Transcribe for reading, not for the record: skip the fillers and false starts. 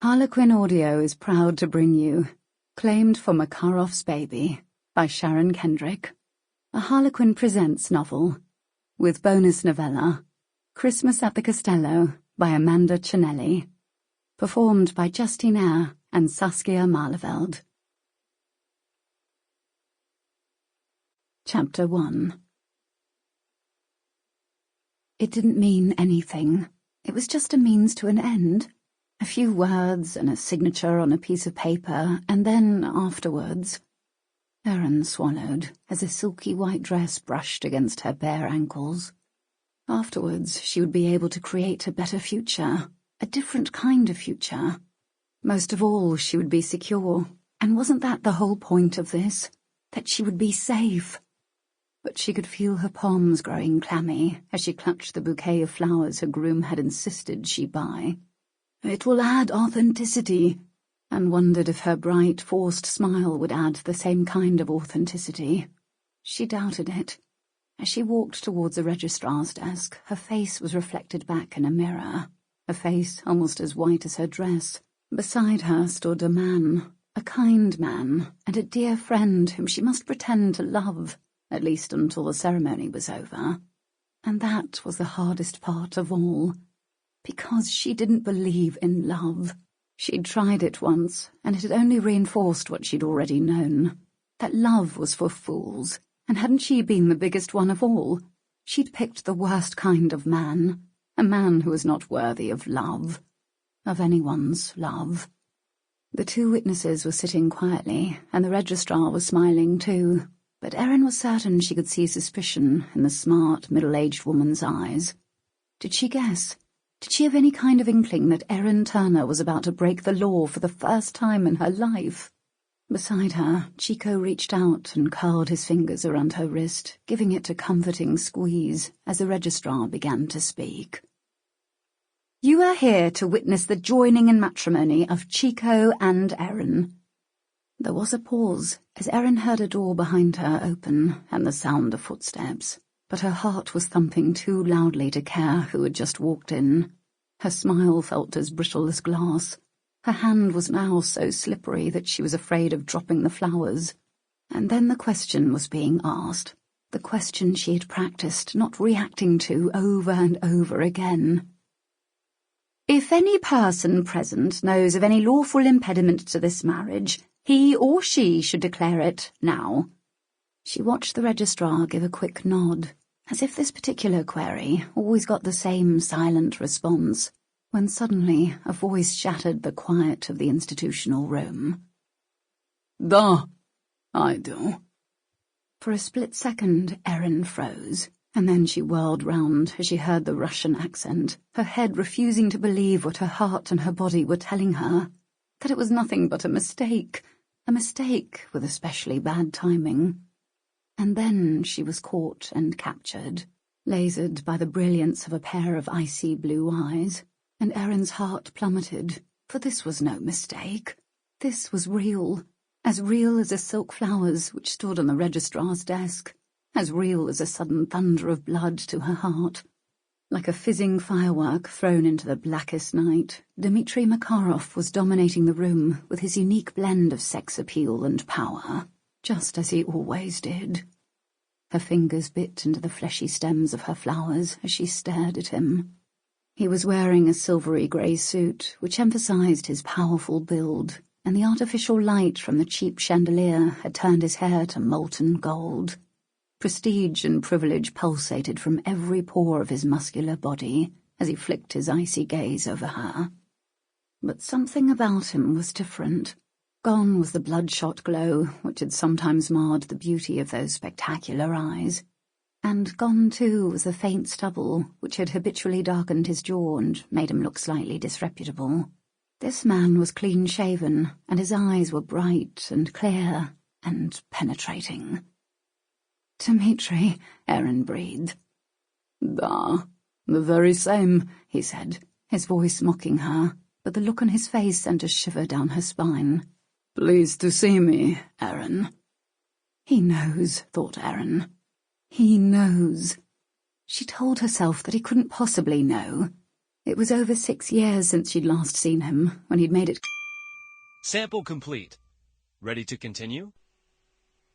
Harlequin Audio is proud to bring you Claimed for Makarov's Baby by Sharon Kendrick, a Harlequin Presents novel, with bonus novella, Christmas at the Castello by Amanda Cinelli, performed by Justine and Saskia Maarleveld. Chapter 1. It didn't mean anything. It was just a means to an end. A few words and a signature on a piece of paper, and then afterwards... Erin swallowed as a silky white dress brushed against her bare ankles. Afterwards, she would be able to create a better future, a different kind of future. Most of all, she would be secure, and wasn't that the whole point of this? That she would be safe? But she could feel her palms growing clammy as she clutched the bouquet of flowers her groom had insisted she buy. It will add authenticity, and wondered if her bright, forced smile would add the same kind of authenticity. She doubted it. As she walked towards the registrar's desk, her face was reflected back in a mirror, a face almost as white as her dress. Beside her stood a man, a kind man, and a dear friend whom she must pretend to love, at least until the ceremony was over. And that was the hardest part of all. Because she didn't believe in love. She'd tried it once, and it had only reinforced what she'd already known. That love was for fools, and hadn't she been the biggest one of all? She'd picked the worst kind of man, a man who was not worthy of love, of anyone's love. The two witnesses were sitting quietly, and the registrar was smiling too, but Erin was certain she could see suspicion in the smart, middle-aged woman's eyes. Did she guess? Did she have any kind of inkling that Erin Turner was about to break the law for the first time in her life? Beside her, Chico reached out and curled his fingers around her wrist, giving it a comforting squeeze as the registrar began to speak. You are here to witness the joining in matrimony of Chico and Erin. There was a pause as Erin heard a door behind her open and the sound of footsteps. But her heart was thumping too loudly to care who had just walked in. Her smile felt as brittle as glass. Her hand was now so slippery that she was afraid of dropping the flowers. And then the question was being asked, the question she had practiced not reacting to over and over again. If any person present knows of any lawful impediment to this marriage, he or she should declare it now. She watched the registrar give a quick nod, as if this particular query always got the same silent response, when suddenly a voice shattered the quiet of the institutional room. "Da, I do." For a split second, Erin froze, and then she whirled round as she heard the Russian accent, her head refusing to believe what her heart and her body were telling her, that it was nothing but a mistake with especially bad timing. And then she was caught and captured, lasered by the brilliance of a pair of icy blue eyes, and Erin's heart plummeted, for this was no mistake. This was real as the silk flowers which stood on the registrar's desk, as real as a sudden thunder of blood to her heart. Like a fizzing firework thrown into the blackest night, Dimitri Makarov was dominating the room with his unique blend of sex appeal and power. Just as he always did. Her fingers bit into the fleshy stems of her flowers as she stared at him. He was wearing a silvery grey suit, which emphasized his powerful build, and the artificial light from the cheap chandelier had turned his hair to molten gold. Prestige and privilege pulsated from every pore of his muscular body as he flicked his icy gaze over her. But something about him was different. Gone was the bloodshot glow which had sometimes marred the beauty of those spectacular eyes, and gone too was the faint stubble which had habitually darkened his jaw and made him look slightly disreputable. This man was clean-shaven, and his eyes were bright and clear and penetrating. "Dimitri," Erin breathed. "Da, the very same," he said, his voice mocking her, but the look on his face sent a shiver down her spine. "Pleased to see me, Erin." He knows, thought Erin. He knows. She told herself that he couldn't possibly know. It was over 6 years since she'd last seen him, when he'd made it... Sample complete. Ready to continue?